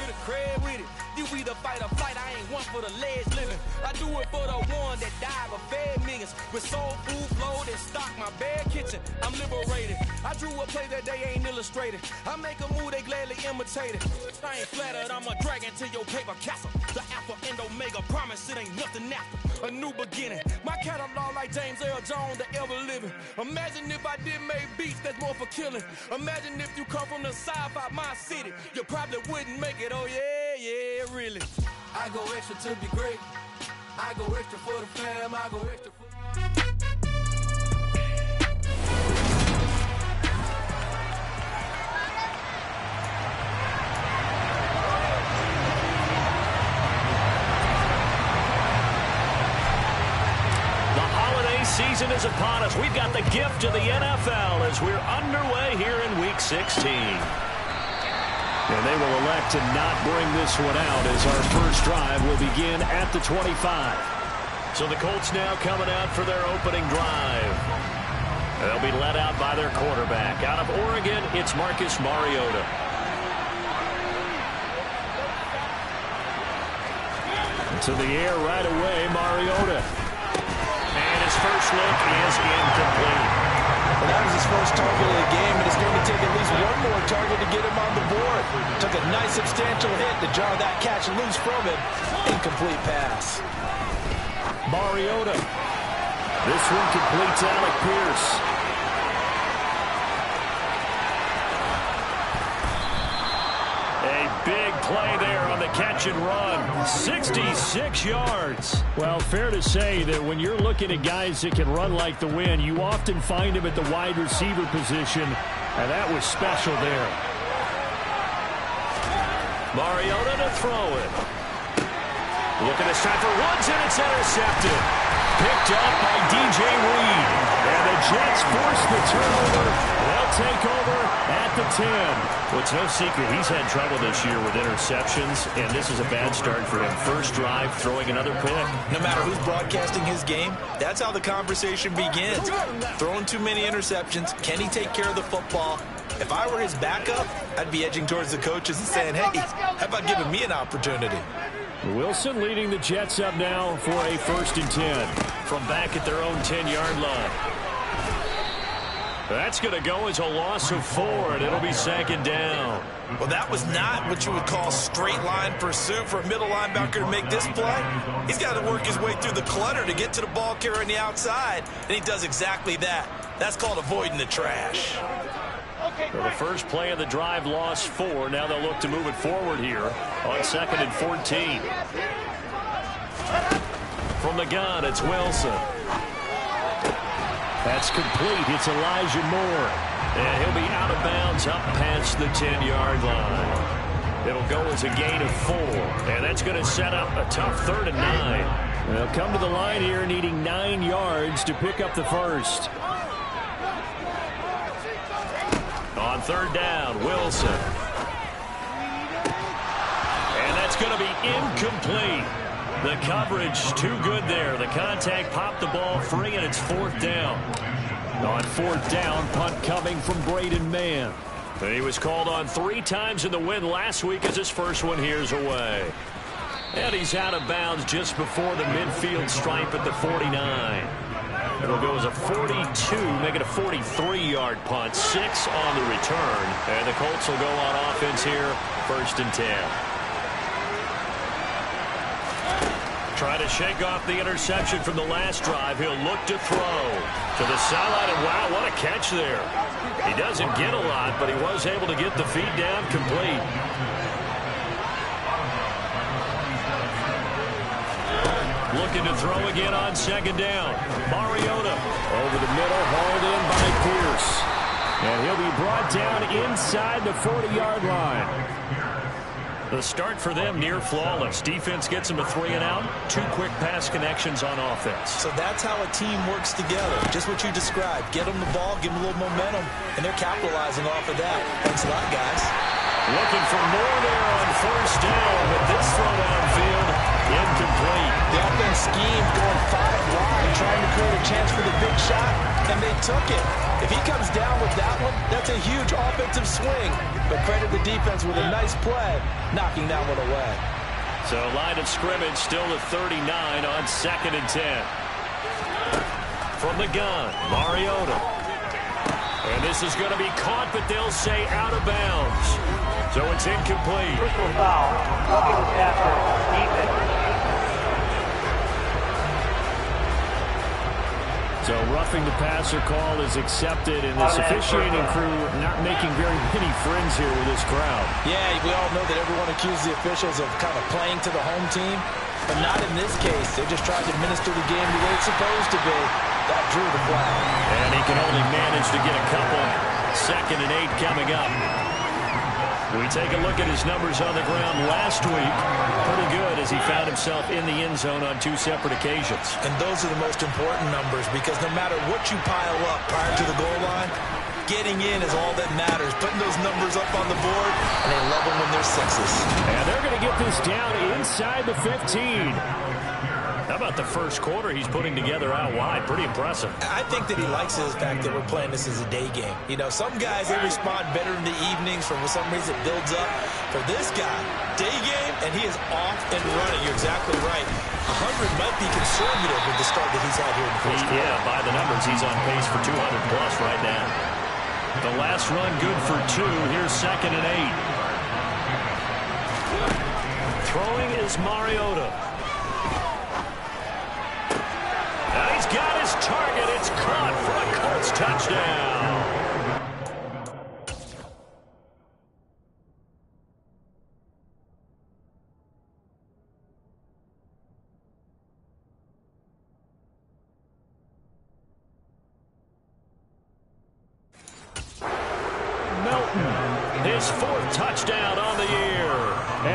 with it, cred with it. You either fight or flight, I ain't one for the ledge living. I do it for the one that died but fed millions. With soul food flowed and stock my bare kitchen. I'm liberated. I drew a play that they ain't illustrated. I make a move, they gladly imitate it. I ain't flattered, I'm a dragon to your paper castle. The Alpha and Omega, promise it ain't nothing after. A new beginning. My catalog like James Earl Jones, the ever living. Imagine if I did make beats that's more for killing. Imagine if you come from the south out my city. You probably wouldn't make it, oh yeah, really. I go extra to be great. I go extra for the fam. I go extra for... Season is upon us. We've got the gift of the NFL as we're underway here in Week 16. And they will elect to not bring this one out as our first drive will begin at the 25. So the Colts now coming out for their opening drive. They'll be led out by their quarterback. Out of Oregon, it's Marcus Mariota. To the air right away, Mariota. His first look is incomplete. Well, that was his first target of the game, and it's going to take at least one more target to get him on the board. Took a nice substantial hit to jar that catch loose from him. Incomplete pass. Mariota. This one completes Alec Pierce. A big play there on the catch and run. 66 yards. Well, fair to say that when you're looking at guys that can run like the wind, you often find them at the wide receiver position, and that was special there. Mariota to throw it. Looking this time for Woods, and it's intercepted. Picked up by DJ Reed. And the Jets force the turnover. They'll take over at the 10. Well, it's no secret he's had trouble this year with interceptions, and this is a bad start for him. First drive, throwing another pick. No matter who's broadcasting his game, that's how the conversation begins. Throwing too many interceptions. Can he take care of the football? If I were his backup, I'd be edging towards the coaches and saying, hey, how about giving me an opportunity? Wilson leading the Jets up now for a 1st and 10. From back at their own 10-yard line. That's going to go as a loss of 4, and it'll be 2nd down. Well, that was not what you would call straight line pursuit for a middle linebacker to make this play. He's got to work his way through the clutter to get to the ball carrier on the outside, and he does exactly that. That's called avoiding the trash. So the first play of the drive lost 4. Now they'll look to move it forward here on 2nd and 14. From the gun, it's Wilson. That's complete. It's Elijah Moore. And he'll be out of bounds up past the 10-yard line. It'll go as a gain of 4. And that's going to set up a tough 3rd and 9. They'll come to the line here needing 9 yards to pick up the first. On 3rd down, Wilson. And that's going to be incomplete. The coverage too good there. The contact popped the ball free, and it's 4th down. On 4th down, punt coming from Braden Mann. He was called on 3 times in the win last week as his first one here's away. And he's out of bounds just before the midfield stripe at the 49. It'll go as a 42, make it a 43-yard punt. 6 on the return. And the Colts will go on offense here, 1st and 10. Try to shake off the interception from the last drive. He'll look to throw to the sideline, and wow, what a catch there. He doesn't get a lot, but he was able to get the feet down complete. Looking to throw again on 2nd down. Mariota over the middle, hauled in by Pierce. And he'll be brought down inside the 40-yard line. The start for them near flawless. Defense gets them a 3 and out. 2 quick pass connections on offense. So that's how a team works together. Just what you described. Get them the ball, give them a little momentum, and they're capitalizing off of that. Thanks a lot, guys. Looking for more there on 1st down, but this throw downfield Incomplete. The offense schemed going 5 wide, trying to create a chance for the big shot, and they took it. If he comes down with that one, that's a huge offensive swing. But credit the defense with a nice play, knocking that one away. So line of scrimmage still at 39 on 2nd and 10. From the gun, Mariota. And this is going to be caught, but they'll say out of bounds. So it's incomplete. Personal foul. Roughing the passer. Defense. So roughing the passer call is accepted, and this officiating crew not making very many friends here with this crowd. Yeah, we all know that everyone accused the officials of kind of playing to the home team, but not in this case. They just tried to administer the game the way it's supposed to be. That drew the flag. And he can only manage to get a couple. 2nd and 8 coming up. We take a look at his numbers on the ground last week. Pretty good as he found himself in the end zone on 2 separate occasions. And those are the most important numbers because no matter what you pile up prior to the goal line, getting in is all that matters. Putting those numbers up on the board, and they love them when they're sixes. And they're going to get this down inside the 15. How about the first quarter he's putting together out wide? Pretty impressive. I think that he likes the fact that we're playing this as a day game. You know, some guys, they respond better in the evenings. For some reason, it builds up. For this guy, day game, and he is off and running. You're exactly right. 100 might be conservative with the start that he's had here in the first quarter. Yeah, by the numbers, he's on pace for 200-plus right now. The last run good for 2. Here's 2nd and 8. Throwing is Mariota. And he's got his target. It's caught for a Colts touchdown. Melton, his 4th touchdown on the year.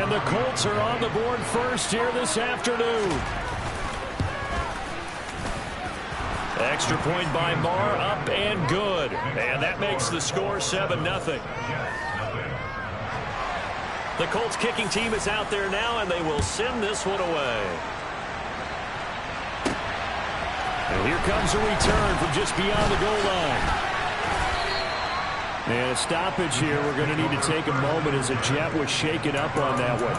And the Colts are on the board first here this afternoon. Extra point by Marr, up and good. And that makes the score 7-0. The Colts kicking team is out there now, and they will send this one away. And here comes a return from just beyond the goal line. And a stoppage here. We're going to need to take a moment as a Jet was shaken up on that one.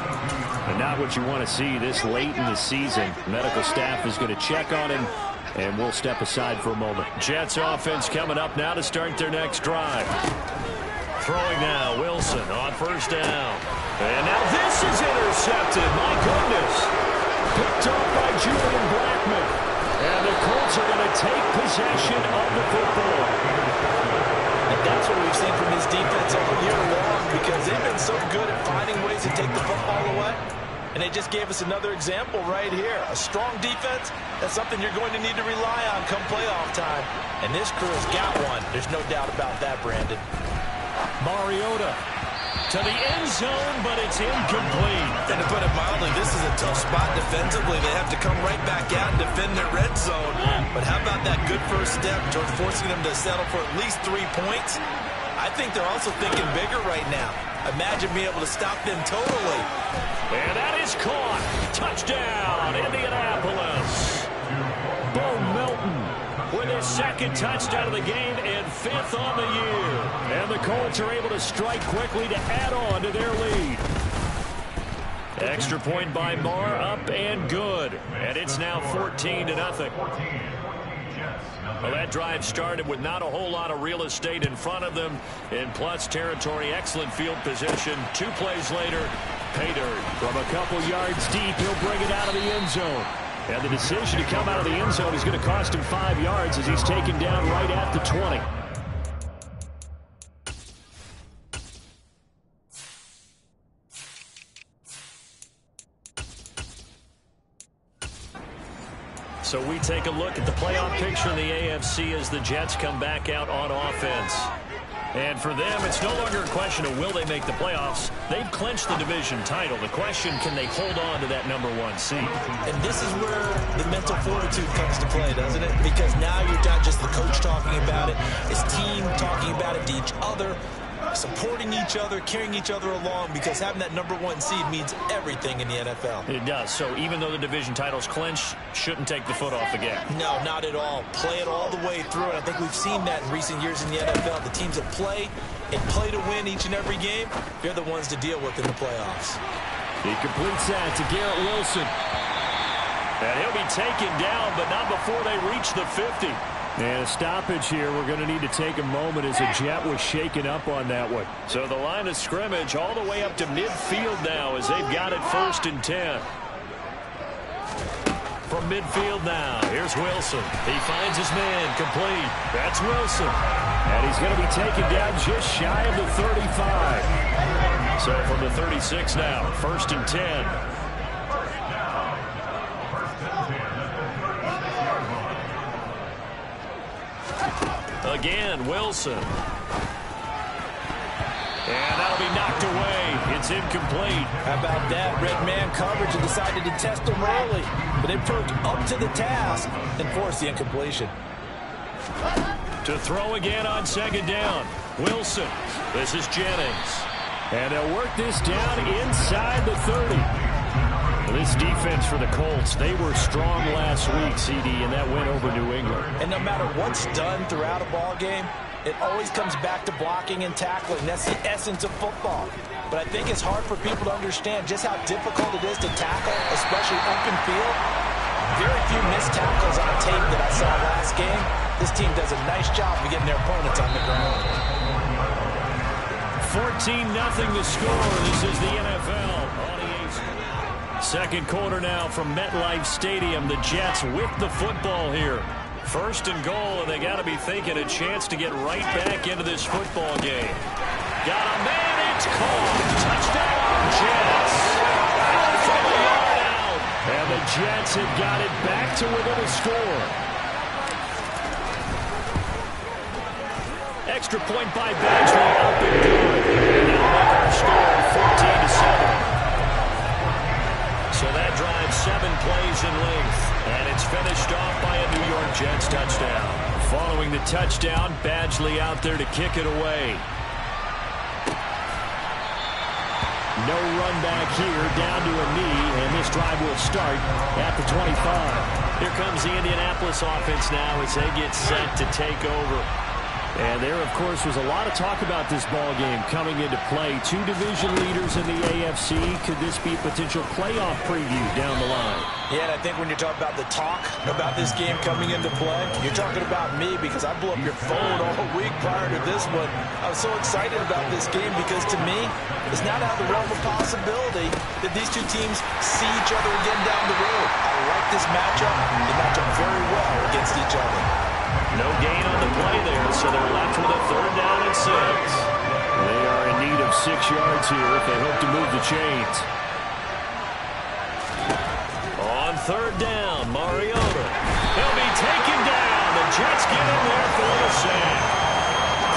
And not what you want to see this late in the season. Medical staff is going to check on him. And we'll step aside for a moment. Jets offense coming up now to start their next drive. Throwing now, Wilson on 1st down. And now this is intercepted. My goodness. Picked off by Julian Blackman. And the Colts are going to take possession of the football. And that's what we've seen from his defense all year long because they've been so good at finding ways to take the football away. And they just gave us another example right here. A strong defense, that's something you're going to need to rely on come playoff time. And this crew has got one. There's no doubt about that, Brandon. Mariota to the end zone, but it's incomplete. And to put it mildly, this is a tough spot defensively. They have to come right back out and defend their red zone. But how about that good first step towards forcing them to settle for at least 3 points? I think they're also thinking bigger right now. Imagine being able to stop them totally. And that is caught. Touchdown, Indianapolis. Bo Melton with his 2nd touchdown of the game and 5th on the year. And the Colts are able to strike quickly to add on to their lead. Extra point by Marr, up and good. And it's now 14-0. Well, that drive started with not a whole lot of real estate in front of them. In plus territory, excellent field position. 2 plays later, pay dirt. From a couple yards deep, he'll bring it out of the end zone. And the decision to come out of the end zone is going to cost him 5 yards as he's taken down right at the 20. So we take a look at the playoff picture in the AFC as the Jets come back out on offense. And for them, it's no longer a question of will they make the playoffs. They've clinched the division title. The question, can they hold on to that #1 seed? And this is where the mental fortitude comes to play, doesn't it? Because now you're not just the coach talking about it. It's team talking about it to each other. supporting each other, carrying each other along, because having that #1 seed means everything in the NFL. It does. So even though the division title's clinched, shouldn't take the foot off the gas. No, not at all. Play it all the way through. And I think we've seen that in recent years in the NFL. The teams that play and play to win each and every game, they're the ones to deal with in the playoffs. He completes that to Garrett Wilson. And he'll be taken down, but not before they reach the 50. And a stoppage here. We're going to need to take a moment as a Jet was shaken up on that one. So the line of scrimmage all the way up to midfield now as they've got it 1st and 10. From midfield now, here's Wilson. He finds his man, complete. That's Wilson. And he's going to be taken down just shy of the 35. So from the 36 now, 1st and 10. Again, Wilson. And that'll be knocked away. It's incomplete. How about that? Red man coverage and decided to test him early. But they proved up to the task and forced the incompletion. To throw again on 2nd down. Wilson. This is Jennings. And they'll work this down inside the 30. This defense for the Colts, they were strong last week, CD, and that went over New England. And no matter what's done throughout a ball game, it always comes back to blocking and tackling. That's the essence of football. But I think it's hard for people to understand just how difficult it is to tackle, especially open field. Very few missed tackles on tape that I saw last game. This team does a nice job of getting their opponents on the ground. 14-0 the score. This is the NFL. 2nd quarter now from MetLife Stadium. The Jets with the football here. 1st and goal, and they got to be thinking a chance to get right back into this football game. Got a man, it's caught. Touchdown, Jets. From a yard out. And the Jets have got it back to within a score. Extra point by Badgley, up and good. And that'll make our score 14-7. So that drives 7 plays in length, and it's finished off by a New York Jets touchdown. Following the touchdown, Badgley out there to kick it away. No run back here, down to a knee, and this drive will start at the 25. Here comes the Indianapolis offense now as they get set to take over. And there, of course, was a lot of talk about this ball game coming into play. 2 division leaders in the AFC. Could this be a potential playoff preview down the line? Yeah, and I think when you're talking about the talk about this game coming into play, you're talking about me because I blew up your phone all week prior to this one. I was so excited about this game because to me, it's not out of the realm of possibility that these two teams see each other again down the road. I like this matchup. They match up very well against each other. No gain on the play there, so they're left with a 3rd down and 6. They are in need of 6 yards here if they hope to move the chains. On 3rd down, Mariota. He'll be taken down. The Jets get in there for the sack.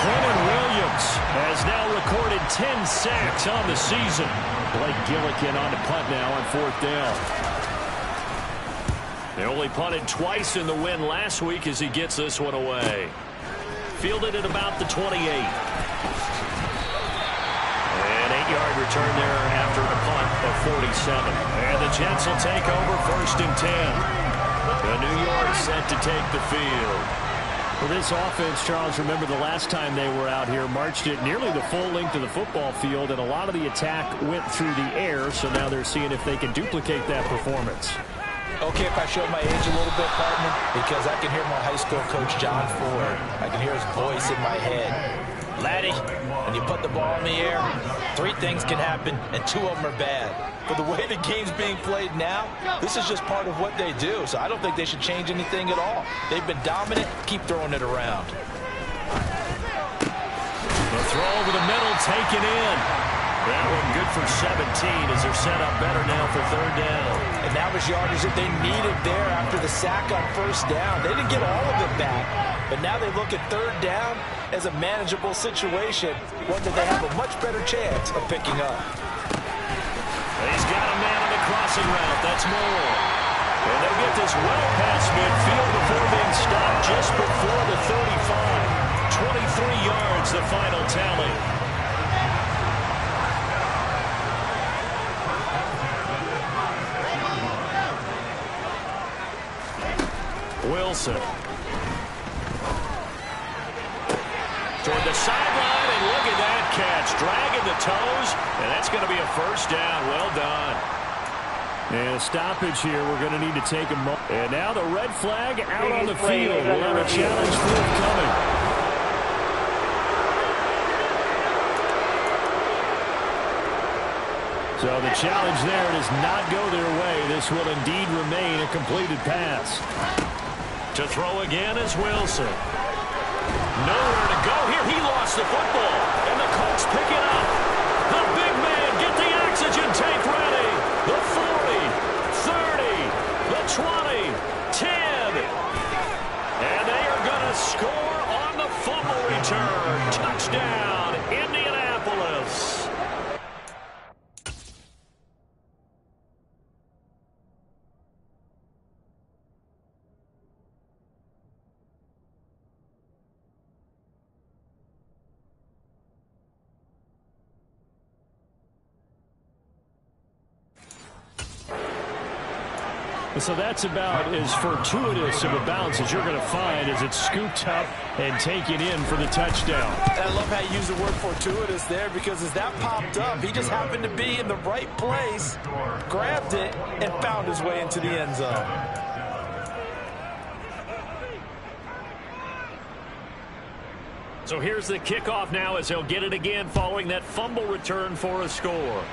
Quentin Williams has now recorded 10 sacks on the season. Blake Gillikin on the punt now on 4th down. They only punted twice in the win last week as he gets this one away. Fielded at about the 28. An 8-yard return there after the punt of 47. And the Jets will take over 1st and 10. The New York set to take the field. Well, this offense, Charles, remember the last time they were out here, marched it nearly the full length of the football field, and a lot of the attack went through the air, so now they're seeing if they can duplicate that performance. Okay, if I show my age a little bit, partner, because I can hear my high school coach, John Ford. I can hear his voice in my head. Laddie, when you put the ball in the air, 3 things can happen, and 2 of them are bad. But the way the game's being played now, this is just part of what they do, so I don't think they should change anything at all. They've been dominant. Keep throwing it around. The throw over the middle, taken in. That one good for 17 as they're set up better now for 3rd down. And that was yardage that they needed there after the sack on 1st down. They didn't get all of it back, but now they look at 3rd down as a manageable situation, one that they have a much better chance of picking up. He's got a man on the crossing route. That's Moore. And they'll get this well past midfield before being stopped just before the 35. 23 yards, the final tally. Wilson. Toward the sideline, and look at that catch. Dragging the toes, and that's going to be a first down. Well done. And a stoppage here. We're going to need to take a moment. And now the red flag out on the field. We'll have a challenge forthcoming. So the challenge there does not go their way. This will indeed remain a completed pass. To throw again is Wilson. Nowhere to go here. He lost the football, and the Colts pick it up. The big man, get the oxygen tank ready. The 40, 30, the 20, 10. And they are going to score on the fumble return. Touchdown, Indianapolis. So that's about as fortuitous of a bounce as you're going to find as it's scooped up and taken in for the touchdown. And I love how you use the word fortuitous there, because as that popped up, he just happened to be in the right place, grabbed it, and found his way into the end zone. So here's the kickoff now as he'll get it again following that fumble return for a score.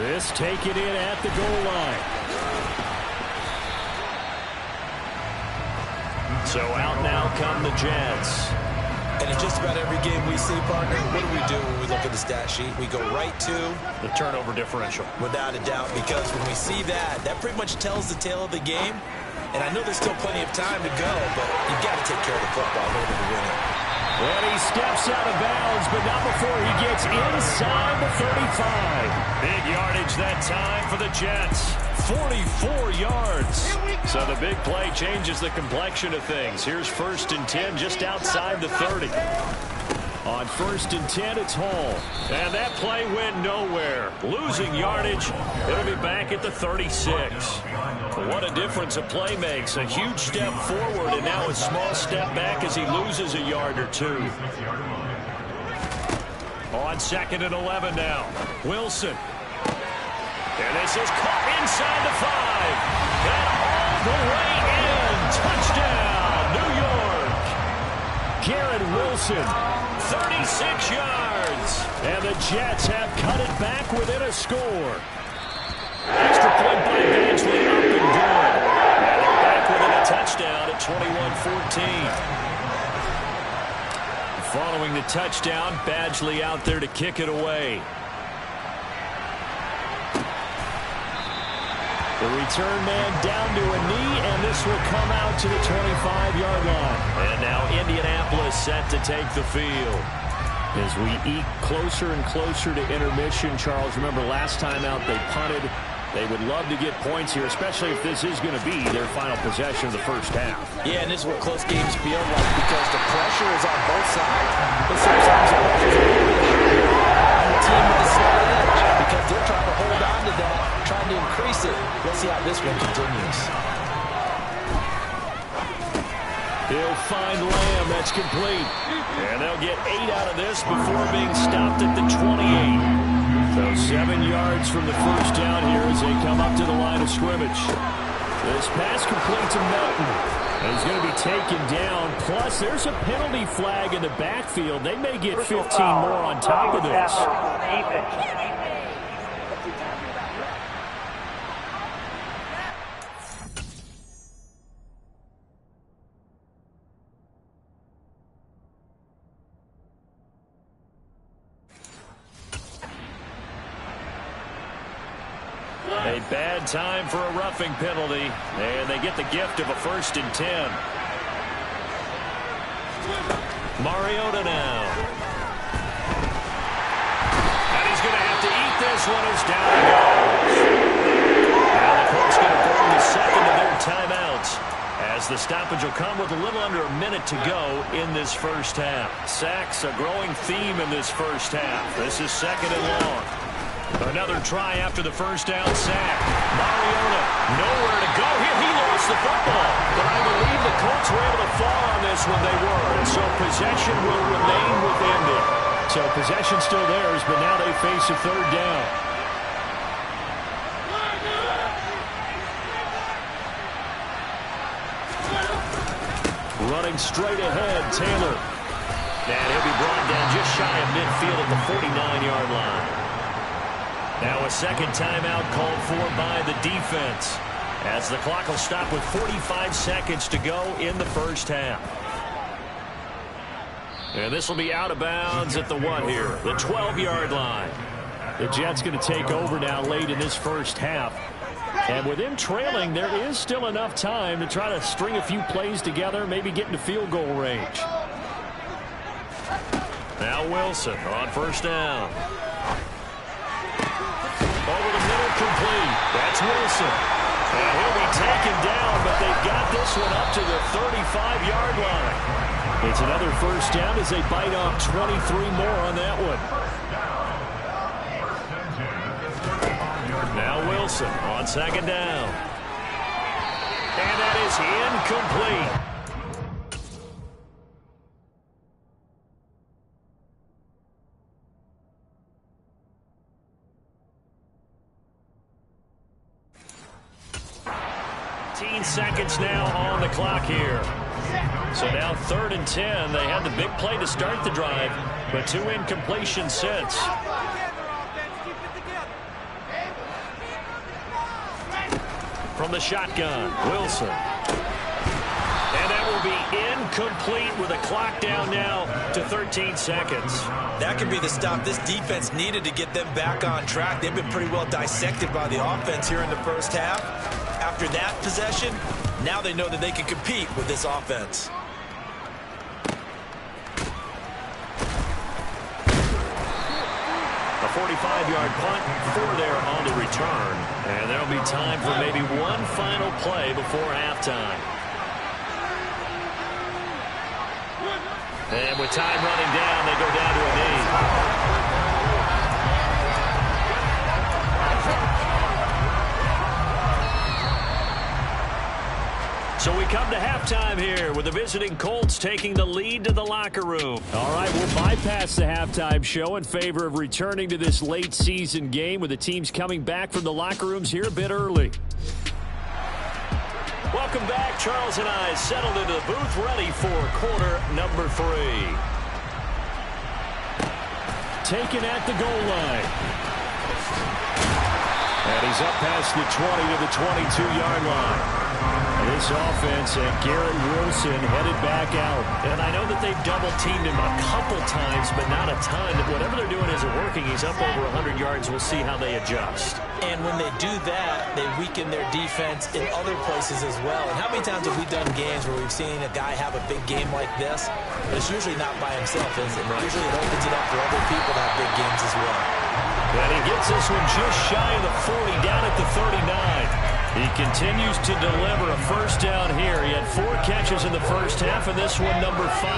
This taken in at the goal line. So out now come the Jets. And in just about every game we see, partner, what do when we look at the stat sheet? We go right to the turnover differential. Without a doubt, because when we see that, that pretty much tells the tale of the game. And I know there's still plenty of time to go, but you've got to take care of the football in order to win it. And he steps out of bounds, but not before he gets inside the 35. Big yardage that time for the Jets. 44 yards. So the big play changes the complexion of things. Here's 1st and 10 just outside the 30. On 1st and 10, it's Hall. And that play went nowhere. Losing yardage. It'll be back at the 36. What a difference a play makes. A huge step forward and now a small step back as he loses a yard or two. On 2nd and 11 now. Wilson. And this is caught inside the 5. And all the way in. Touchdown, New York. Garrett Wilson. 36 yards. And the Jets have cut it back within a score. Extra point by Badgley up and good. And they're back within a touchdown at 21-14. Following the touchdown, Badgley out there to kick it away. The return man down to a knee, and this will come out to the 25-yard line. And now Indianapolis set to take the field. As we eke closer and closer to intermission, Charles, remember last time out they punted. They would love to get points here, especially if this is going to be their final possession of the first half. Yeah, and this is what close games feel like, because the pressure is on both sides. But sometimes the pressure is on the team with the slight edge, because they're trying to hold on to that, trying to increase it. Let's see how this one continues. He'll find Lamb. That's complete. And they'll get 8 out of this before being stopped at the 28. So 7 yards from the first down here as they come up to the line of scrimmage. This pass complete to Melton. And he's going to be taken down. Plus, there's a penalty flag in the backfield. They may get 15 more on top of this. A bad time for a roughing penalty, and they get the gift of a 1st and 10. Mariota now. And he's going to have to eat this one as down he goes. Now the Colts going to burn the second of their timeouts, as the stoppage will come with a little under a minute to go in this first half. Sacks, a growing theme in this first half. This is 2nd and long. Another try after the first down sack. Mariota, nowhere to go here. He lost the football. But I believe the Colts were able to fall on this when they were. And so possession will remain with Indy. So possession still theirs, but now they face a third down. Running straight ahead, Taylor. And he'll be brought down just shy of midfield at the 49-yard line. Now a second timeout called for by the defense, as the clock will stop with 45 seconds to go in the first half. And this will be out of bounds at the what here? The 12-yard line. The Jets going to take over now late in this first half. And with them trailing, there is still enough time to try to string a few plays together, maybe get into field goal range. Now Wilson on first down. Over the middle, complete. That's Wilson. And he'll be taken down, but they've got this one up to the 35-yard line. It's another first down as they bite off 23 more on that one. Now Wilson on second down. And that is incomplete. Seconds now on the clock here. So now 3rd and 10. They had the big play to start the drive, but 2 incompletions since. From the shotgun, Wilson. And that will be incomplete with a clock down now to 13 seconds. That could be the stop this defense needed to get them back on track. They've been pretty well dissected by the offense here in the first half. After that possession, now they know that they can compete with this offense. A 45-yard punt, 4 there on the return. And there'll be time for maybe one final play before halftime. And with time running down, they go down to a knee. So we come to halftime here with the visiting Colts taking the lead to the locker room. All right, we'll bypass the halftime show in favor of returning to this late season game with the teams coming back from the locker rooms here a bit early. Welcome back. Charles and I settled into the booth ready for quarter number 3. Taken at the goal line. And he's up past the 20 to the 22-yard line. This offense and Garrett Wilson headed back out. And I know that they've double-teamed him a couple times, but not a ton. Whatever they're doing isn't working. He's up over 100 yards. We'll see how they adjust. And when they do that, they weaken their defense in other places as well. And how many times have we done games where we've seen a guy have a big game like this? But it's usually not by himself, is it? Right. Usually it opens it up for other people to have big games as well. And he gets this one just shy of the 40, down at the 39. He continues to deliver a first down here. He had 4 catches in the first half, and this one number 5.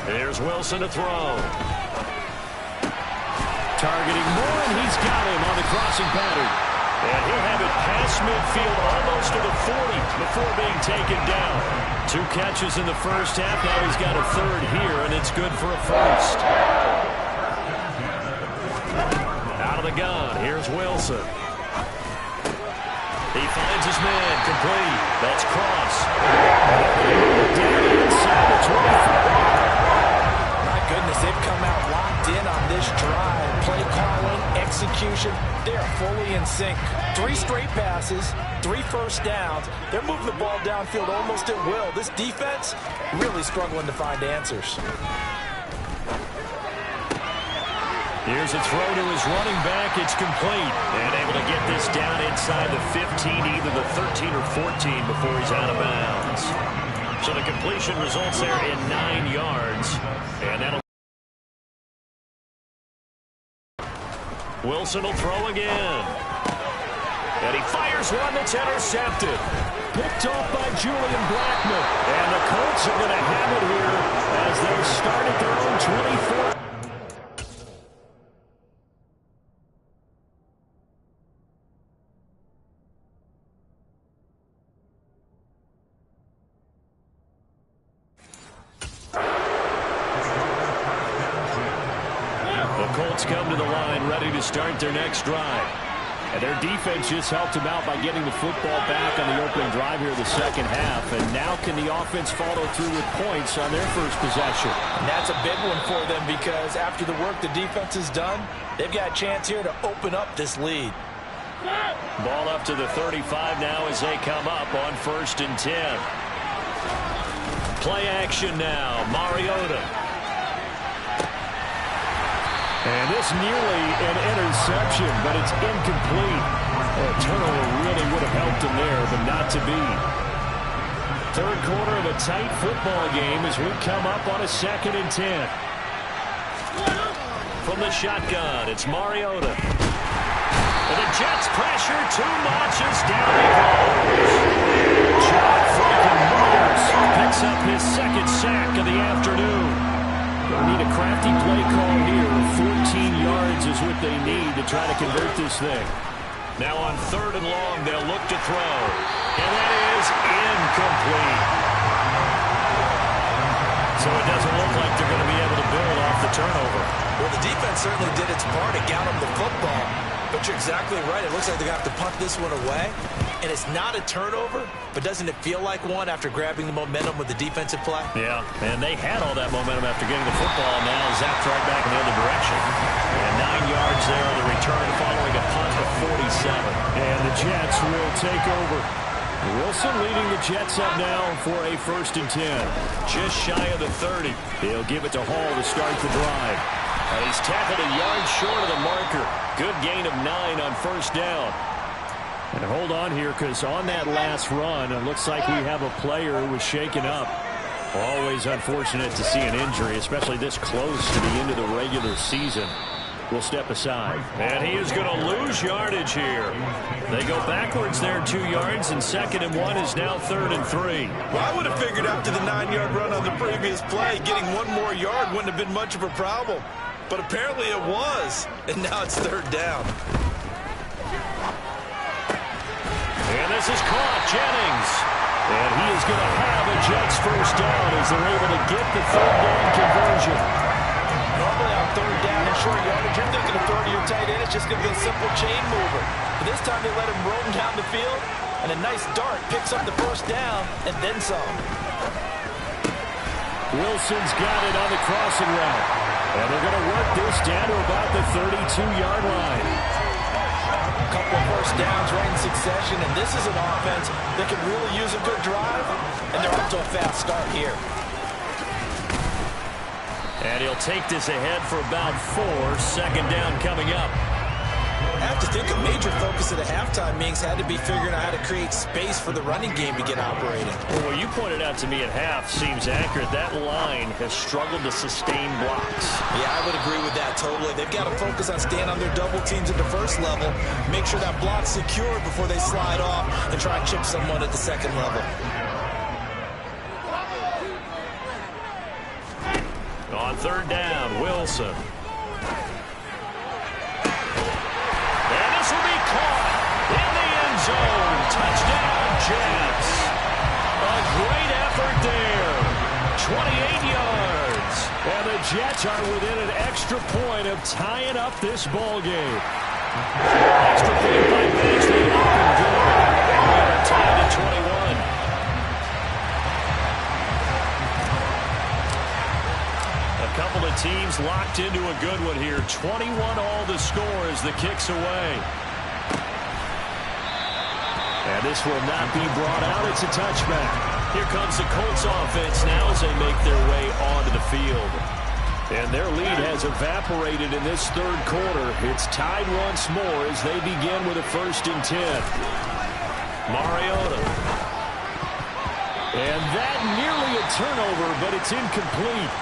Here's Wilson to throw. Targeting Moore, and he's got him on the crossing pattern. And he'll have it past midfield almost to the 40 before being taken down. 2 catches in the first half. Now he's got a 3rd here, and it's good for a first. Out of the gun, here's Wilson. He finds his man, complete. That's Cross. Down inside the 25. My goodness, they've come out locked in on this drive. Play calling, execution, they are fully in sync. 3 straight passes, 3 first downs. They're moving the ball downfield almost at will. This defense really struggling to find answers. Here's a throw to his running back. It's complete. And able to get this down inside the 15, either the 13 or 14 before he's out of bounds. So the completion results there in 9 yards. And that'll... Wilson will throw again. And he fires one that's intercepted. Picked off by Julian Blackmon. And the Colts are going to have it here as they start at their own 24. Colts come to the line, ready to start their next drive. And their defense just helped them out by getting the football back on the opening drive here in the second half. And now can the offense follow through with points on their first possession? And that's a big one for them because after the work the defense has done, they've got a chance here to open up this lead. Ball up to the 35 now as they come up on 1st and 10. Play action now, Mariota. And this nearly an interception, but it's incomplete. A turnover really would have helped him there, but not to be. Third quarter of a tight football game as we come up on a 2nd and 10. From the shotgun, it's Mariota. And the Jets pressure too much as down he goes. John Franklin Myers picks up his 2nd sack of the afternoon. They'll need a crafty play call here. 14 yards is what they need to try to convert this thing. Now on 3rd and long, they'll look to throw. And that is incomplete. So it doesn't look like they're going to be able to build off the turnover. Well, the defense certainly did its part to got them the football. But you're exactly right. It looks like they're going to have to punt this one away. And it's not a turnover, but doesn't it feel like one after grabbing the momentum with the defensive play? Yeah, and they had all that momentum after getting the football, and now zapped right back in the other direction. And 9 yards there on the return following a punt of 47. And the Jets will take over. Wilson leading the Jets up now for a 1st and 10. Just shy of the 30. He'll give it to Hall to start the drive. And he's tackled a yard short of the marker. Good gain of 9 on 1st down. And hold on here, because on that last run, it looks like we have a player who was shaken up. Always unfortunate to see an injury, especially this close to the end of the regular season. We'll step aside. And he is going to lose yardage here. They go backwards there 2 yards, and 2nd and 1 is now 3rd and 3. Well, I would have figured after the 9-yard run on the previous play, getting 1 more yard wouldn't have been much of a problem. But apparently it was, and now it's 3rd down. And this is caught, Jennings. And he is going to have a Jets 1st down as they're able to get the 3rd down conversion. Normally on 3rd down and short yardage, you're thinking of throwing to your tight end. It's just going to be a simple chain mover. But this time they let him roam down the field, and a nice dart picks up the 1st down and then some. Wilson's got it on the crossing route. And they're going to work this down to about the 32-yard line. A couple of 1st downs right in succession, and this is an offense that can really use a good drive, and they're off to a fast start here. And he'll take this ahead for about 4. 2nd down coming up. I have to think a major focus of the halftime meetings had to be figuring out how to create space for the running game to get operating. Well, what you pointed out to me at half seems accurate. That line has struggled to sustain blocks. Yeah, I would agree with that totally. They've got to focus on staying on their double teams at the 1st level, make sure that block's secured before they slide off and try and chip someone at the 2nd level. On 3rd down, Wilson. And this will be caught in the end zone. Touchdown, Jets. A great effort there. 28 yards. And the Jets are within an extra point of tying up this ball game. Extra point by Beasley. Open door. And we are tied at 21. A couple of teams locked into a good one here. 21 all the score as the kick's away. And this will not be brought out. It's a touchback. Here comes the Colts offense now as they make their way onto the field. And their lead has evaporated in this 3rd quarter. It's tied once more as they begin with a 1st and 10. Mariota. And that nearly a turnover, but it's incomplete.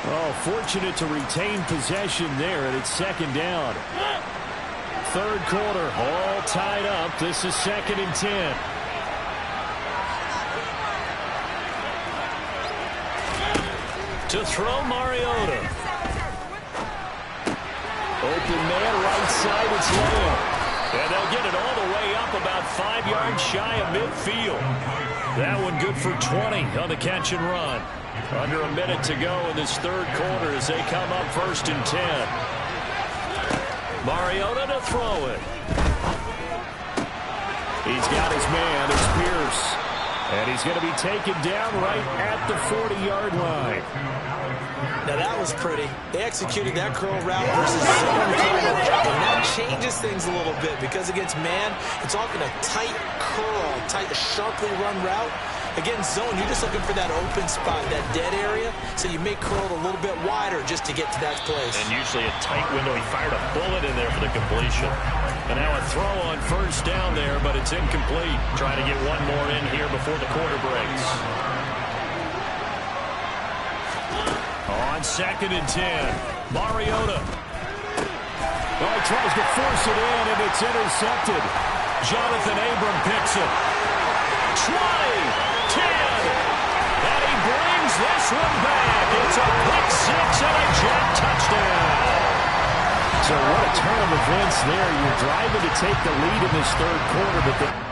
Oh, fortunate to retain possession there, and it's 2nd down. 3rd quarter, all tied up. This is 2nd and 10. To throw Mariota. Open man, right side, it's Lamb. And they'll get it all the way up about 5 yards shy of midfield. That one good for 20 on the catch and run. Under a minute to go in this 3rd quarter as they come up 1st and 10. Mariota to throw it. He's got his man. It's Pierce. And he's going to be taken down right at the 40-yard line. Now that was pretty. They executed that curl route versus zone coverage, and that changes things a little bit because against man, it's often a tight curl, tight, sharply run route. Against zone, you're just looking for that open spot, that dead area, so you may curl it a little bit wider just to get to that place. And usually a tight window. He fired a bullet in there for the completion. And now a throw on first down there, but it's incomplete. Trying to get one more in here before the quarter breaks. On 2nd and 10, Mariota. Oh, he tries to force it in, and it's intercepted. Jonathan Abram picks it. 20, 10, and he brings this one back. It's a pick six and a Jet touchdown. So what a turn of events there. You're driving to take the lead in this third quarter, but the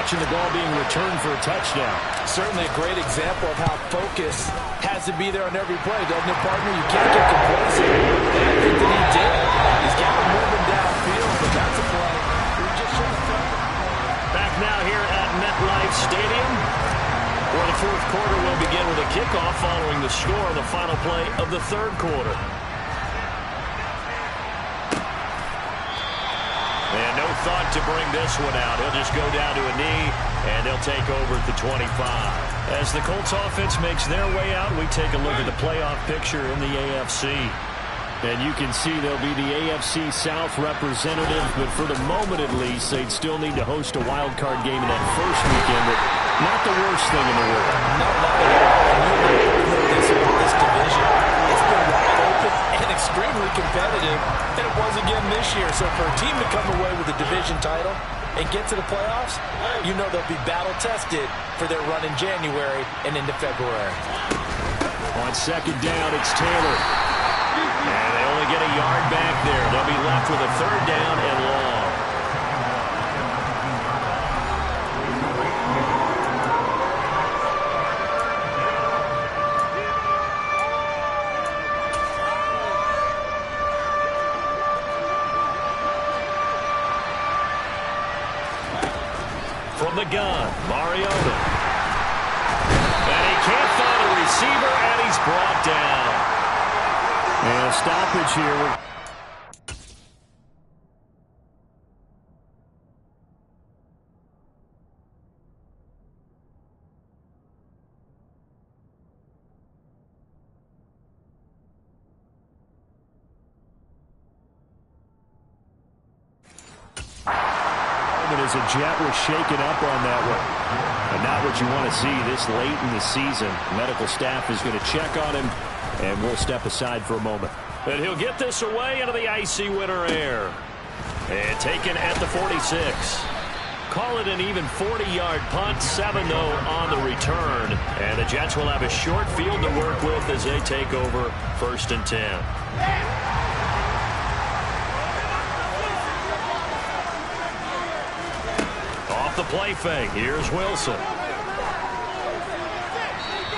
watching the ball being returned for a touchdown. Certainly a great example of how focus has to be there on every play, doesn't it, partner? You can't get complacent. And I think that he did. He's got him moving downfield, but that's a play. Back now here at MetLife Stadium, where the fourth quarter will begin with a kickoff following the score on the final play of the third quarter. And no thought to bring this one out. He'll just go down to a knee, and they'll take over at the 25. As the Colts offense makes their way out, we take a look at the playoff picture in the AFC. And you can see they'll be the AFC South representative, but for the moment at least, they'd still need to host a wild card game in that first weekend, but not the worst thing in the world. No, not at all. This division, it's been wide open and extremely competitive, and it was again this year. So for a team to come away with a division title and get to the playoffs, you know they'll be battle-tested for their run in January and into February. On 2nd down, it's Taylor. And they only get a yard back there. They'll be left with a 3rd down and long. From the gun, Mariota. And he can't find a receiver, and he's brought down. And a stoppage here. As a Jet was shaken up on that one. And not what you want to see this late in the season. Medical staff is going to check on him, and we'll step aside for a moment. And he'll get this away into the icy winter air. And taken at the 46. Call it an even 40-yard punt, 7-0 on the return. And the Jets will have a short field to work with as they take over 1st and 10. The play fake. Here's Wilson.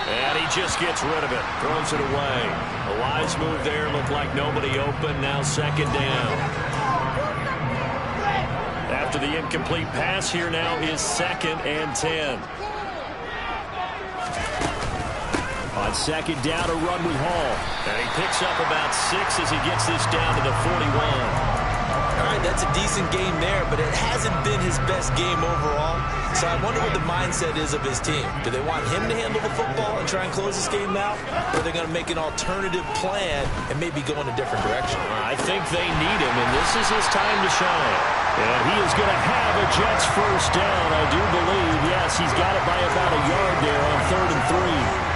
And he just gets rid of it. Throws it away. A wise move there. Looked like nobody open. Now 2nd down. After the incomplete pass, here now is 2nd and 10. On 2nd down, a run with Hall. And he picks up about 6 as he gets this down to the 41. All right, that's a decent game there, but it hasn't been his best game overall. So I wonder what the mindset is of his team. Do they want him to handle the football and try and close this game out? Or are they going to make an alternative plan and maybe go in a different direction? I think they need him, and this is his time to shine. And he is going to have a Jets first down, I do believe. Yes, he's got it by about a yard there on 3rd and 3.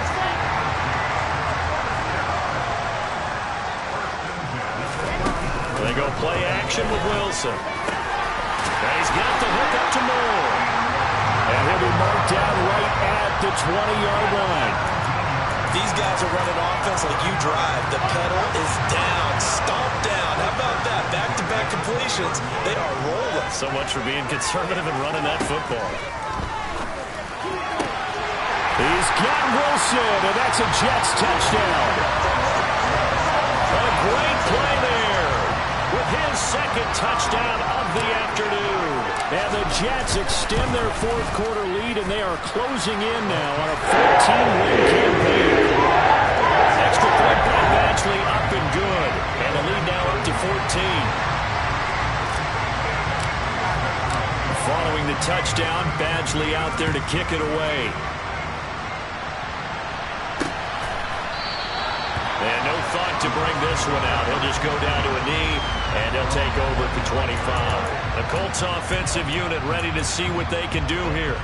They go play action with Wilson. And he's got the hook up to Moore. And he'll be marked down right at the 20-yard line. These guys are running offense like you drive. The pedal is down, stomp down. How about that? Back-to-back completions. They are rolling. So much for being conservative and running that football. He's got Wilson, and that's a Jets touchdown. A great play there with his second touchdown of the afternoon. And the Jets extend their fourth quarter lead, and they are closing in now on a 14-win campaign. Extra point by Badgley up and good. And the lead now up to 14. Following the touchdown, Badgley out there to kick it away. And no thought to bring this one out. He'll just go down to a knee, and he'll take over at the 25. The Colts offensive unit ready to see what they can do here.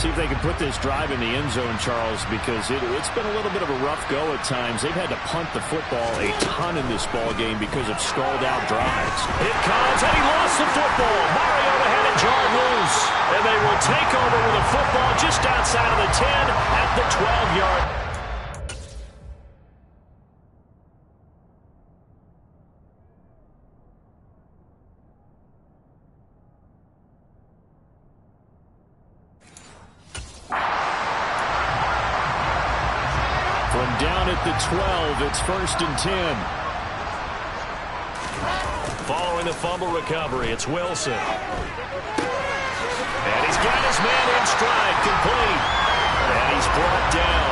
See if they can put this drive in the end zone, Charles, because it's been a little bit of a rough go at times. They've had to punt the football a ton in this ball game because of stalled-out drives. It comes, and he lost the football. Mariota had it jarred loose, and they will take over with a football just outside of the 10 at the 12-yard. From down at the 12, it's 1st and 10. Following the fumble recovery, it's Wilson. And he's got his man in stride, complete. And he's brought down.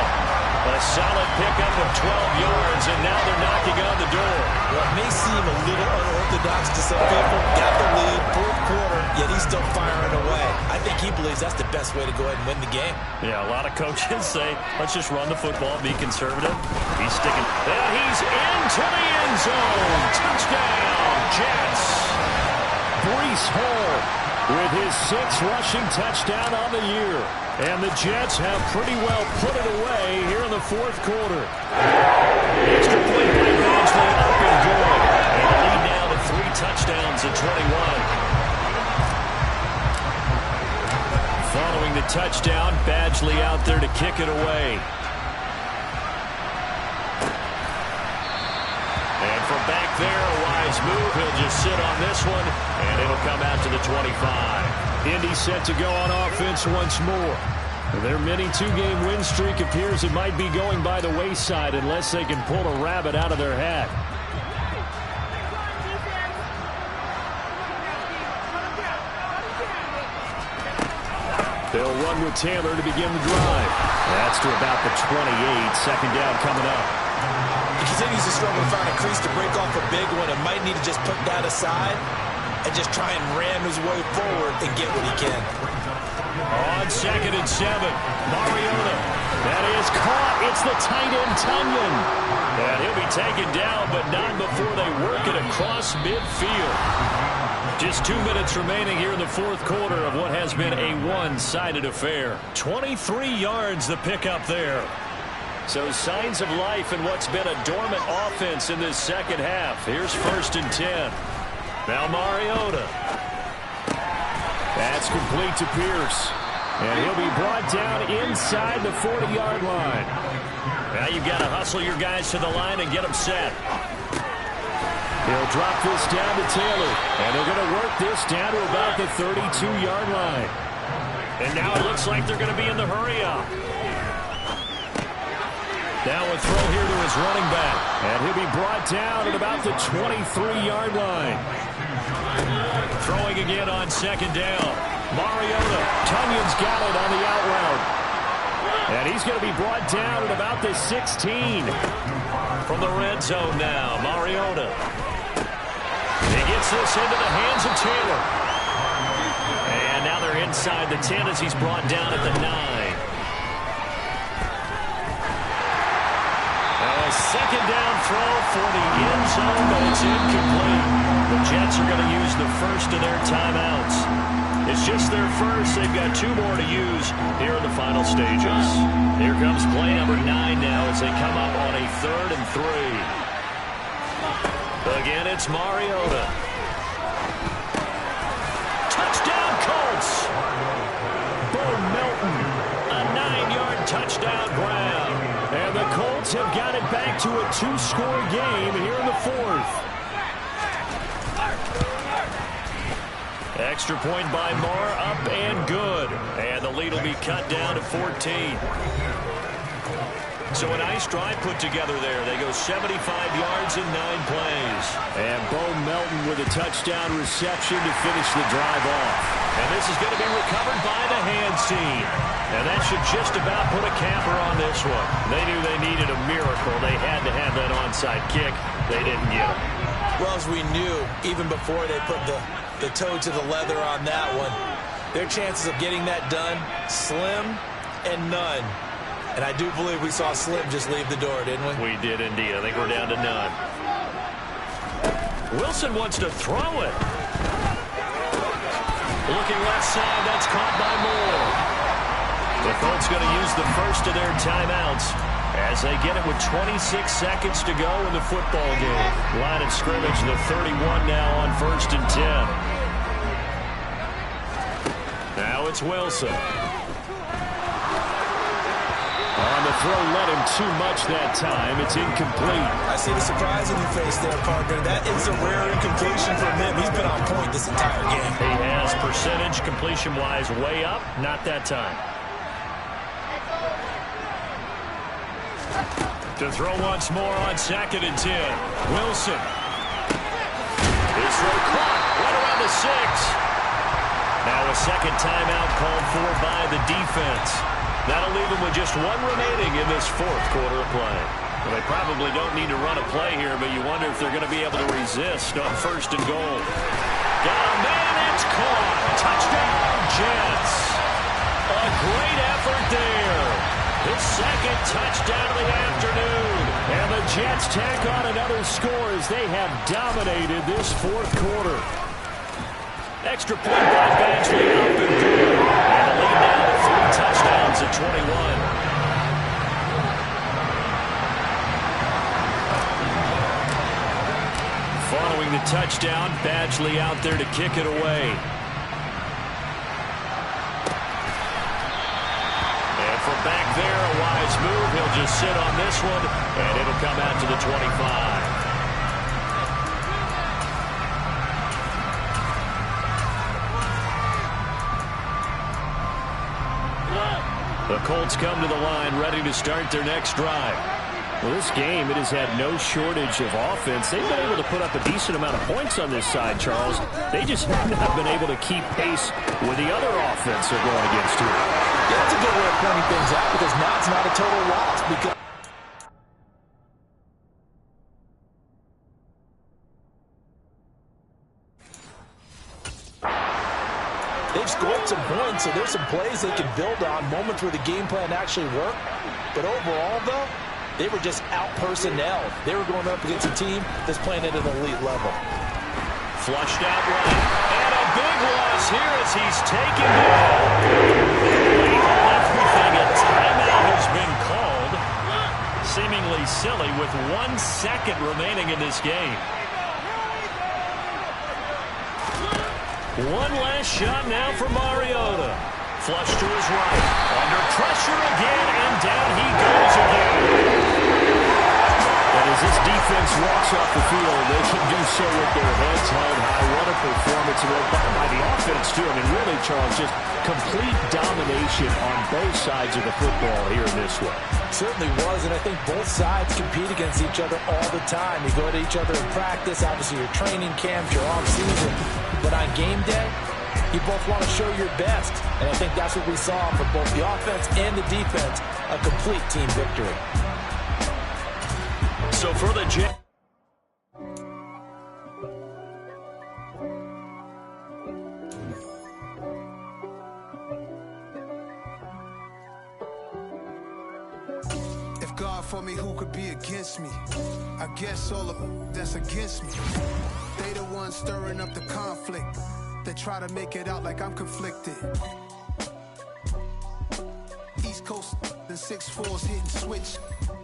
A solid pickup of 12 yards, and now they're knocking on the door. What may seem a little unorthodox to some people, got the lead, fourth quarter, yet he's still firing away. I think he believes that's the best way to go ahead and win the game. Yeah, a lot of coaches say, let's just run the football, be conservative. He's sticking. And he's into the end zone. Touchdown, Jets. Breece Hall with his 6th rushing touchdown on the year. And the Jets have pretty well put it away here in the fourth quarter. Extra point by Badgley, up and good. And the lead now to 3 touchdowns at 21. Following the touchdown, Badgley out there to kick it away. And from back there, a wise move. He'll just sit on this one, and it'll come out to the 25. Indy set to go on offense once more. Their mini 2-game win streak appears it might be going by the wayside unless they can pull a rabbit out of their hat. They'll run with Taylor to begin the drive. That's to about the 28. Second down coming up. He continues to struggle to find a crease to break off a big one and might need to just put that aside and just try and ram his way forward and get what he can. On 2nd and 7, Mariota. That is caught. It's the tight end, Tunyon. And he'll be taken down, but not before they work it across midfield. Just 2 minutes remaining here in the fourth quarter of what has been a one-sided affair. 23 yards the pickup there. So signs of life in what's been a dormant offense in this second half. Here's 1st and 10. Now Mariota. That's complete to Pierce. And he'll be brought down inside the 40-yard line. Now you've got to hustle your guys to the line and get them set. He'll drop this down to Taylor. And they're going to work this down to about the 32-yard line. And now it looks like they're going to be in the hurry-up. Now a throw here to his running back. And he'll be brought down at about the 23-yard line. Throwing again on 2nd down. Mariota. Tunyon's got it on the out route. And he's going to be brought down at about the 16. From the red zone now, Mariota. He gets this into the hands of Taylor. And now they're inside the 10 as he's brought down at the 9. A second down throw for the end zone, but it's incomplete. The Jets are going to use the first of their timeouts. It's just their first. They've got 2 more to use here in the final stages. Here comes play number 9 now as they come up on a 3rd and 3. Again, it's Mariota. Touchdown, Colts! Bo Melton Ravens have got it back to a 2-score game here in the fourth. Extra point by Marr, up and good. And the lead will be cut down to 14. So a nice drive put together there. They go 75 yards in 9 plays. And Bo Melton with a touchdown reception to finish the drive off. And this is going to be recovered by the hands team. And that should just about put a capper on this one. They knew they needed a miracle. They had to have that onside kick. They didn't get it. Well, as we knew, even before they put the toe to the leather on that one, their chances of getting that done, slim and none. And I do believe we saw Slim just leave the door, didn't we? We did indeed. I think we're down to none. Wilson wants to throw it. Looking left side, that's caught by Moore. The Colts going to use the first of their timeouts as they get it with 26 seconds to go in the football game. Line of scrimmage, the 31 now on 1st and 10. Now it's Wilson. On the throw, led him too much that time. It's incomplete. I see the surprise in your face there, partner. That is a rare incompletion from him. He's been on point this entire game. He has percentage completion-wise way up. Not that time. To throw once more on 2nd and 10. Wilson. His throw caught right around the 6. Now a second timeout called for by the defense. That'll leave them with just 1 remaining in this 4th quarter of play. Well, they probably don't need to run a play here, but you wonder if they're going to be able to resist on 1st and goal. Got a man, it's caught. Touchdown, Jets. A great effort there. His 2nd touchdown of the afternoon. And the Jets tack on another score as they have dominated this 4th quarter. Extra point by Badgley, up and good. And the lead now to 3 touchdowns at 21. Following the touchdown, Badgley out there to kick it away. And from back there, a wise move. He'll just sit on this one, and it'll come out to the 25. The Colts come to the line, ready to start their next drive. Well, this game, it has had no shortage of offense. They've been able to put up a decent amount of points on this side, Charles. They just have not been able to keep pace with the other offense they're going against here. Yeah, that's a good way of pointing things out, because now it's not a total loss. Because they've scored some points, so there's some plays they can build on, moments where the game plan actually worked. But overall, though, they were just out-personnel. They were going up against a team that's playing at an elite level. Flushed out right. And a big loss here as he's taken down. Everything, a timeout has been called. Seemingly silly with 1 second remaining in this game. One last shot now for Mariota. Flush to his right. Under pressure again, and down he goes again. And as this defense walks off the field, they can do so with their heads held high. What a performance by the offense, too. I mean, really, Charles, just complete domination on both sides of the football here in this one. Certainly was, and I think both sides compete against each other all the time. You go to each other in practice, obviously your training camps, your off-season. But on game day, you both want to show your best. And I think that's what we saw from both the offense and the defense, a complete team victory. So for the Jets. If God for me, who could be against me? I guess all of that's against me. They the ones stirring up the conflict. They try to make it out like I'm conflicted. East Coast, the 6'4's hitting switch.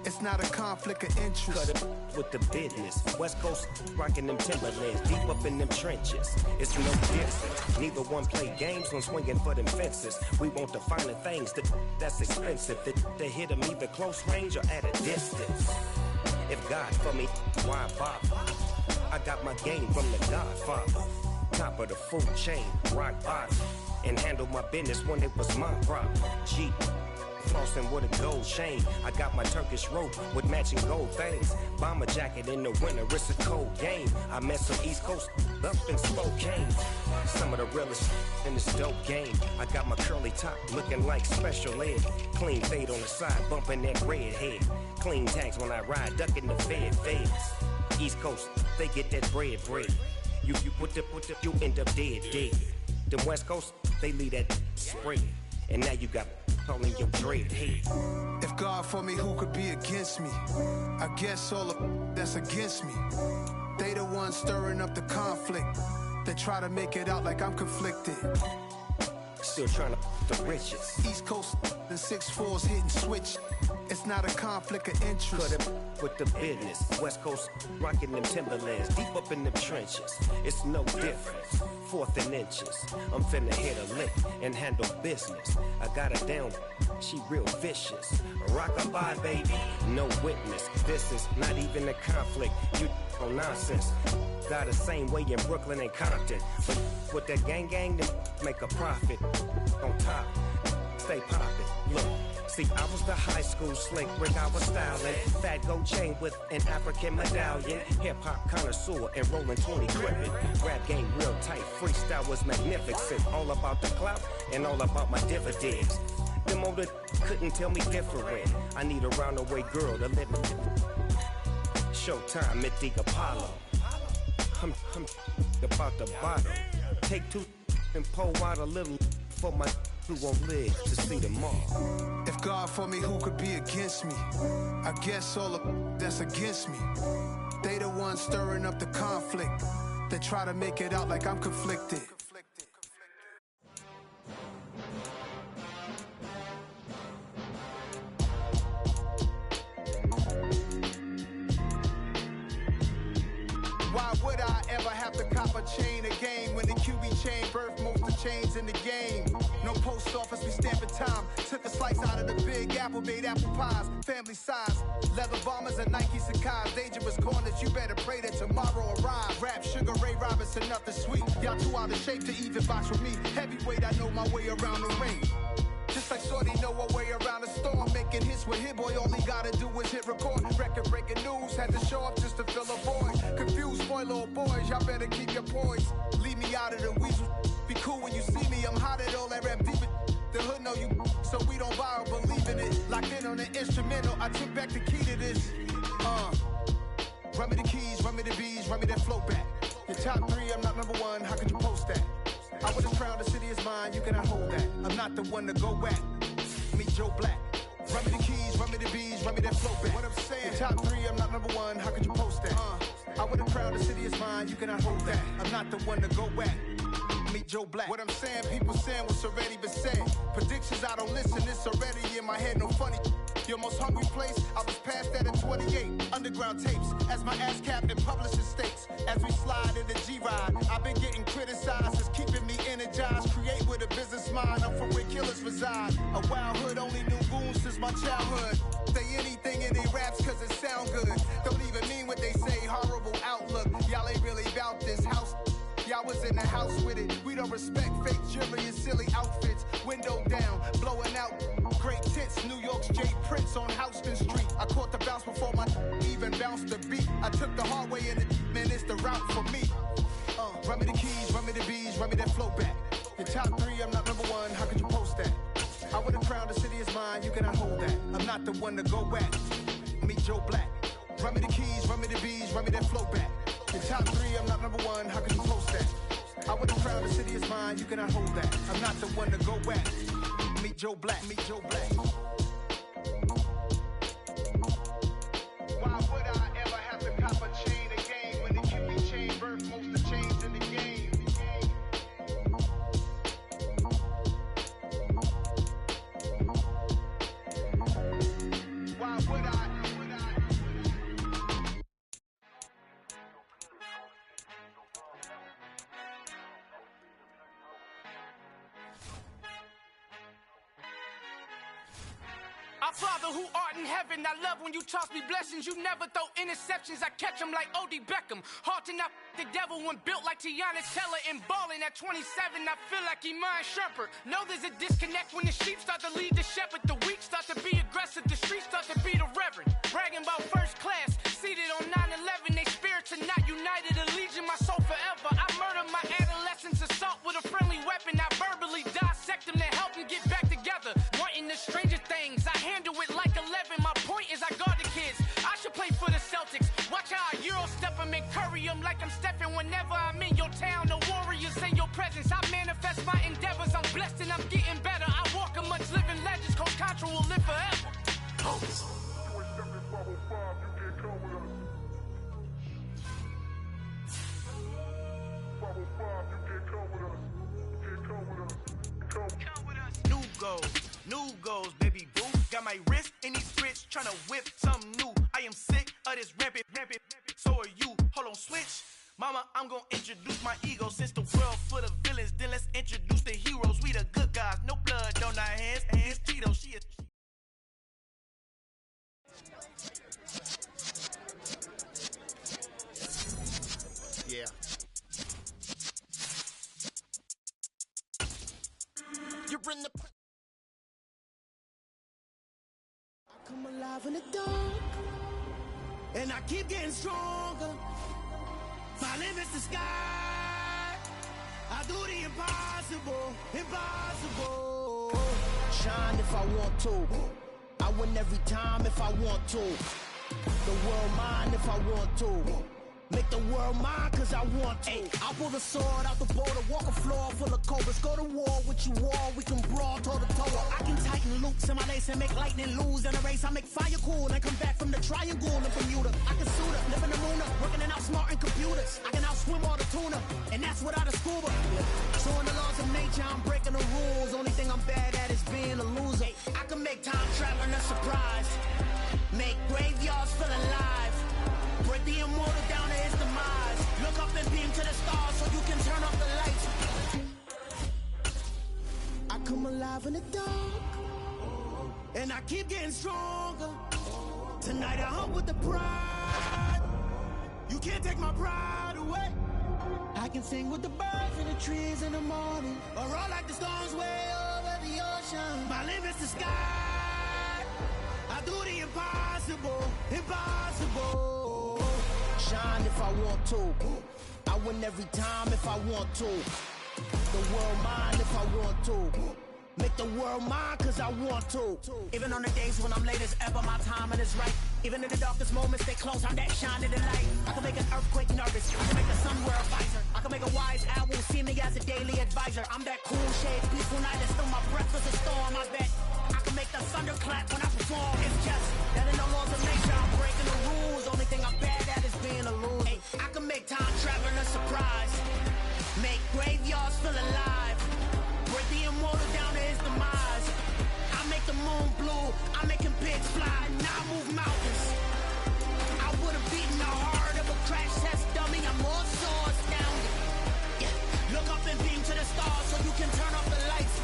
It's not a conflict of interest. Cut it with the business. West Coast rocking them Timberlands, deep up in them trenches. It's no difference. Neither one play games when swinging for them fences. We want the finer things that's expensive. That hit them either close range or at a distance. If God for me, why bother? I got my game from the Godfather. Top of the food chain, rock bottom. And handle my business when it was my problem. Jeep. Flossing with a gold chain. I got my Turkish rope with matching gold things. Bomber jacket in the winter, it's a cold game. I met some East Coast up in Spokane. Some of the realest in this dope game. I got my curly top looking like special ed. Clean fade on the side, bumping that red head. Clean tags when I ride, ducking the feds. East Coast, they get that bread. You put the, you end up dead. Them West Coast, they leave that spread. And now you got calling your dread head. If God for me, who could be against me? I guess all of that's against me. They the ones stirring up the conflict. They try to make it out like I'm conflicted. Still trying to the riches. East Coast, the 6'4s hitting switch. It's not a conflict of interest. Cut it with the business. West Coast rocking them Timberlands, deep up in them trenches. It's no difference. 4th and inches. I'm finna hit a lick and handle business. I got her down, she real vicious. Rock-a-bye, baby, no witness. This is not even a conflict. You on nonsense. Got the same way in Brooklyn and Compton. But with that gang, then make a profit. On top, stay poppin'. Look. See, I was the high school slick Rick, I was styling. Fat gold chain with an African medallion. Hip-hop connoisseur and rolling 20 gripping. Rap game real tight, freestyle was magnificent. All about the clout and all about my dividends. Them older couldn't tell me different. I need a roundaway girl to live in. Showtime at the Apollo. I'm about the bottom. Take 2 and pour out a little for my who won't live to see tomorrow. If God for me, who could be against me? I guess all of that's against me. They the ones stirring up the conflict. They try to make it out like I'm conflicted. Why would I ever have to cop a chain again when the QB chain birthed most of the chains in the game? No post office, we stamping time. Took a slice out of the big apple, made apple pies, family size. Leather bombers and Nike Sacai's. Dangerous corners, you better pray that tomorrow arrive. Rap, Sugar Ray Robinson, nothing sweet. Y'all too out of shape to even box with me. Heavyweight, I know my way around the ring. Just like Shorty know her way around the storm. Making hits with Hit Boy, all he gotta do is hit record. Record breaking news, had to show up just to fill a void. Confused boy, little boys, y'all better keep your poise. Leave me out of the weasel. Be cool when you see me, I'm hot at all that rap deep. The hood know you, so we don't buy or believe in it. Locked in on the instrumental, I took back the key to this. Run me the keys, run me the bees, run me that flow back. Your top 3, I'm not number 1, how could you post that? I would've crowned the city is mine, you cannot hold that. I'm not the one to go back. Meet Joe Black. Run me the keys, run me the bees, run me that flow back. What I'm saying, your top 3, I'm not number 1, how could you post that? I would've crowned the city is mine, you cannot hold that. I'm not the one to go back. Meet Joe Black. What I'm saying, people saying what's already been said. Predictions, I don't listen, it's already in my head, no funny. Your most hungry place, I was past that at 28. Underground tapes, as my ass cap and publishing states. As we slide in the G-Ride, I've been getting criticized, it's keeping me energized. Create with a business mind, I'm from where killers reside. A wild hood, only knew goons since my childhood. Say anything in their raps cause it sound good. Don't even mean what they say, horrible outlook. Y'all ain't really about this house. Y'all was in the house with it. We don't respect fake jewelry and silly outfits. Window down, blowing out. Great tits, New York's J. Prince on Houston Street. I caught the bounce before my even bounced the beat. I took the hard way in it, man, it's the route for me. Run me the keys, run me the bees, run me that flow back. Your top 3, I'm not number 1, how could you post that? I would've crowned the city is mine, you cannot hold that. I'm not the one to go back. Meet Joe Black. Run me the keys, run me the bees, run me that flow back. Your top 3, I'm not number 1, how could you post that? I would've crowned the city is mine, you cannot hold that. I'm not the one to go back. Meet Joe Black, meet Joe Black. Why would I ever have to cop a chain again when the QB chain birthed most of the chains in the game? Why would I? Father who art in heaven, I love when you toss me blessings. You never throw interceptions, I catch them like O.D. Beckham. Hard to not the devil when built like Tiana Teller and balling at 27. I feel like Iman Shumpert. Know there's a disconnect when the sheep start to lead the shepherd. The weak start to be aggressive, the streets start to be the reverend. Bragging about first class, seated on 9/11. They spirits are not united, a legion, my soul forever. I murdered my adolescence, assault with a friendly weapon. I verbally dissect them to help them get back together. Wanting the stranger things, I handle it like 11. My point is I guard the kids. I should play for the Celtics. Watch how I Euro step them and curry them like I'm stepping. Whenever I'm in your town, the warriors in your presence. I manifest my endeavors. I'm blessed and I'm getting better. I walk amongst living legends. Coach Contra will live forever. New goals, baby boo. Got my wrist in these grits, tryna whip something new. I am sick of this rampant. So are you. Hold on, switch. Mama, I'm gonna introduce my ego. Since the world full of villains, then let's introduce the heroes. We the good guys, no blood on our hands. Hands Tito, she is. Yeah. You're in the. I come alive in the dark, and I keep getting stronger. My limit's the sky. I do the impossible. Shine if I want to. I win every time if I want to. The world mine if I want to. Make the world mine cause I want to. I pull the sword out the border, walk a floor full of cobras. Go to war with you all, we can brawl toe to toe. I can tighten loops in my lace and make lightning lose in a race. I make fire cool and come back from the triangle in Bermuda. I can suit up, live in the moon up, working and outsmarting computers. I can outswim all the tuna, and that's without a scuba. So in the laws of nature, I'm breaking the rules. Only thing I'm bad at is being a loser. I can make time traveling a surprise, make graveyards feel alive. Break the immortal down to his demise. Look up and beam to the stars so you can turn off the lights. I come alive in the dark, and I keep getting stronger. Tonight I hunt with the pride. You can't take my pride away. I can sing with the birds and the trees in the morning, or roll like the storms way over the ocean. My limit's the sky. I do the impossible. Shine if I want to. I win every time if I want to. The world mine if I want to. Make the world mine cause I want to. Even on the days when I'm late as ever, my timing is right. Even in the darkest moments, they close, I'm that shining the light. I can make an earthquake nervous, I can make the sun wear a visor. I can make a wise owl see me as a daily advisor. I'm that cool shade, peaceful night, and still my breath is a storm. I bet I can make the thunder clap when I perform. It's just that in the laws of nature, I'm breaking the rules. Only thing I'm bad at is being a loser. I can make time traveling a surprise, make graveyards feel alive. Break the immortal down to his demise. I make the moon blue, I'm making pigs fly. Now I move mountains. I would've beaten the heart of a crash test dummy. I'm more so astounded. Yeah. Look up and beam to the stars so you can turn off the lights.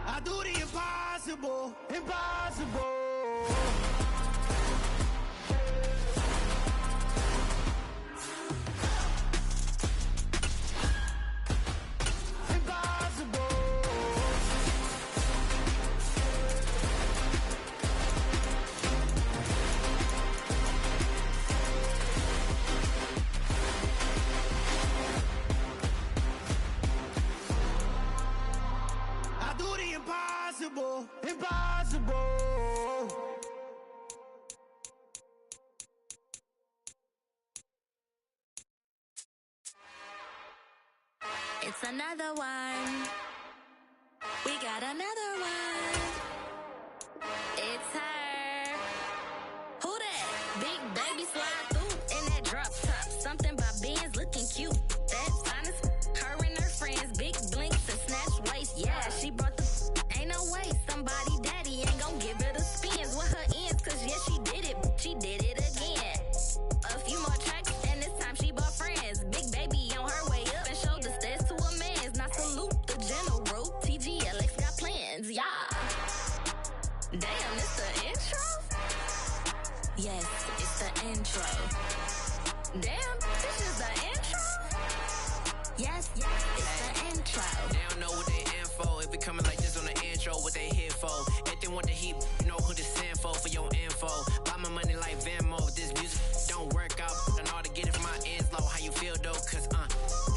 I do the impossible. Impossible. It's another one. We got another one. It's her. Who that? Big baby slide through in that drop top. Something by Benz looking cute. That's honest. Her and her friends, big blinks and snatch waist. Yeah, she brought the. Ain't no way somebody daddy ain't gon' give her the spins with her ends. Cause yeah, she did it. She did it again. A few more tracks and this time she bought friends. Big baby on her way up. they want the heat, you know who to send for your info. Buy my money like Venmo. This music don't work out, and all to get it from my ends low. How you feel though? Cause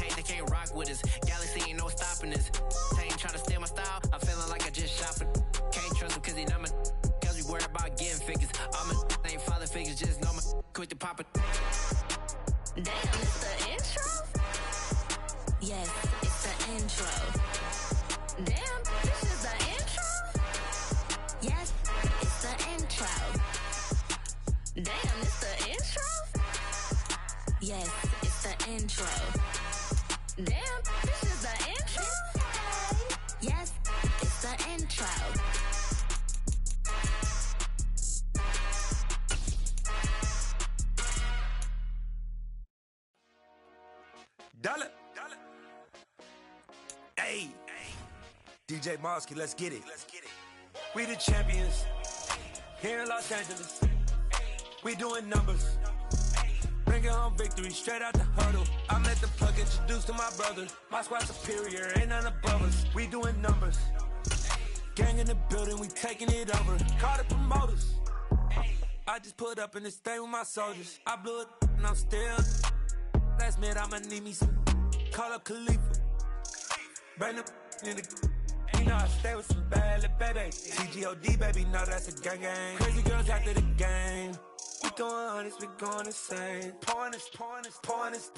hey, they can't rock with us. Galaxy ain't no stopping this. They ain't trying to steal my style. I'm feeling like I just shopping. Can't trust him cause he not my. Cause we worry about getting figures. All my ain't father figures, just know my quick to pop it. Damn, it's the intro? Yes, it's the intro. Damn, this is the intro? Yes, it's the intro. Damn, it's the intro? Yes, it's the intro. Damn, this is the intro? Yes, it's the intro. Dollar. Hey. DJ Mosky, let's get it. We the champions. Here in Los Angeles. We doing numbers. Bringing home victory straight out the huddle. I met the plug, introduced to my brother. My squad superior, ain't none above us. We doing numbers. Gang in the building, we taking it over. Call the promoters. I just put up in this thing with my soldiers. I blew it and I'm still. Last minute I'ma need me some. Call up Khalifa. Bring the in the. You know I stay with some bad little baby. TGOD baby, no that's a gang gang. Crazy girls after the game. We throwing hundreds, we going insane. Pouring this.